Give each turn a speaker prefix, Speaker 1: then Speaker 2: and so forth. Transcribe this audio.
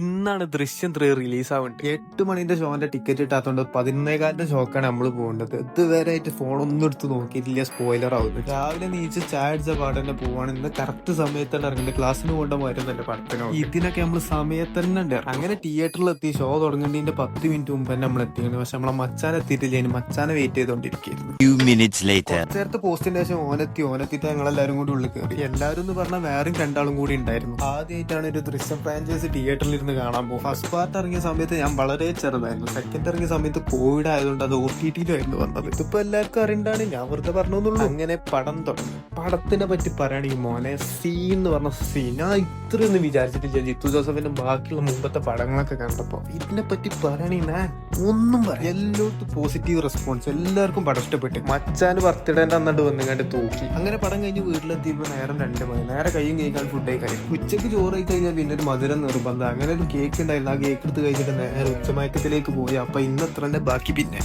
Speaker 1: ഇന്നാണ് ദൃശ്യം 3 റിലീസ് ആവുന്നത്. 8 മണിന്റെ ഷോന്റെ ടിക്കറ്റ് കിട്ടാത്തോണ്ട് 11:15 ഷോക്കാണ് നമ്മൾ പോകുന്നത്. ഇതുവരെ ആയിട്ട് ഫോണൊന്നും എടുത്ത് നോക്കിയിട്ടില്ല, സ്പോയിലർ ആവുന്നത്. രാവിലെ നീച്ച് ചായ അടിച്ച പാടന്നെ പോവാണ്. ഇന്ന് കറക്റ്റ് സമയത്താണ് ഇറങ്ങുന്നത്. ക്ലാസ്സിന് പോകേണ്ട മാരുന്നല്ലേ പടത്തിനോ. ഇതിനൊക്കെ നമ്മൾ സമയത്ത് തന്നെ ഉണ്ട്. അങ്ങനെ തിയേറ്ററിൽ എത്തി. ഷോ തുടങ്ങേണ്ടതിന്റെ 10 മിനിറ്റ് മുമ്പ് തന്നെ നമ്മൾ എത്തിയിരുന്നു. പക്ഷെ നമ്മളെ മച്ചാൻ എത്തിയിട്ടില്ല. ഇനി മച്ചാനെ വെയിറ്റ് ചെയ്തോണ്ടിരിക്കുന്നു. നേരത്തെ പോസ്റ്റിന്റെ ശേഷം ഓനെത്തിയിട്ട് ഞങ്ങളെല്ലാരും കൂടി ഉള്ളിൽ കയറി. എല്ലാവരും എന്ന് പറഞ്ഞാൽ വേറെയും 2 ആളും കൂടി ഉണ്ടായിരുന്നു. ആദ്യമായിട്ടാണ് ഒരു ദൃശ്യം ഫ്രാഞ്ചൈസി തിയേറ്ററിൽ ഇരുന്ന് കാണാൻ പോകും. ഫസ്റ്റ് പാർട്ട് ഇറങ്ങിയ സമയത്ത് ഞാൻ വളരെ ചെറുതായിരുന്നു. സെക്കൻഡ് ഇറങ്ങിയ സമയത്ത് കോവിഡ് ആയതുകൊണ്ട് അത് OTT-യിലായിരുന്നു വന്നത്. ഇതിപ്പോ എല്ലാവർക്കും അറിയണ്ടാണ്, ഞാൻ വെറുതെ പറഞ്ഞോന്നുള്ളൂ. അങ്ങനെ പടം തുടങ്ങി. പടത്തിനെ പറ്റി പറയുകയാണെങ്കിൽ മോനെ, സീൻ എന്ന് പറഞ്ഞ സീൻ ഞാൻ ഇത്രയൊന്നും വിചാരിച്ചിട്ടില്ല. ജിത്തു ജോസഫിന്റെ ബാക്കിയുള്ള മുമ്പത്തെ പടങ്ങളൊക്കെ കണ്ടപ്പോ ഇതിനെ പറ്റി പറയുകയാണെങ്കിൽ ഒന്നും പറയാം. എല്ലായിടത്തും പോസിറ്റീവ് റെസ്പോൺസ്. എല്ലാവർക്കും പടം ഇഷ്ടപ്പെട്ടു. മച്ചാന് ബർത്ത്ഡേന്റെ അന്നിട്ട് വന്നുകൊണ്ട് തൂക്കി. അങ്ങനെ പടം കഴിഞ്ഞ് വീട്ടിലെത്തിയപ്പോ നേരം 2 മണി. നേരെ കയ്യും കഴിക്കാൻ ഫുഡ് കഴിക്കാൻ. ഉച്ചക്ക് ചോറ് കഴിച്ച് കഴിഞ്ഞാൽ പിന്നെ ഒരു മധുരം നിർബന്ധം. അങ്ങനെ ഒരു കേക്ക് ഉണ്ടായിരുന്നു. ആ കേക്ക് എടുത്ത് കഴിച്ചിട്ട് നേരെ ഉച്ചമയക്കത്തിലേക്ക് പോയി. അപ്പൊ ഇന്നത്ര ബാക്കി പിന്നെ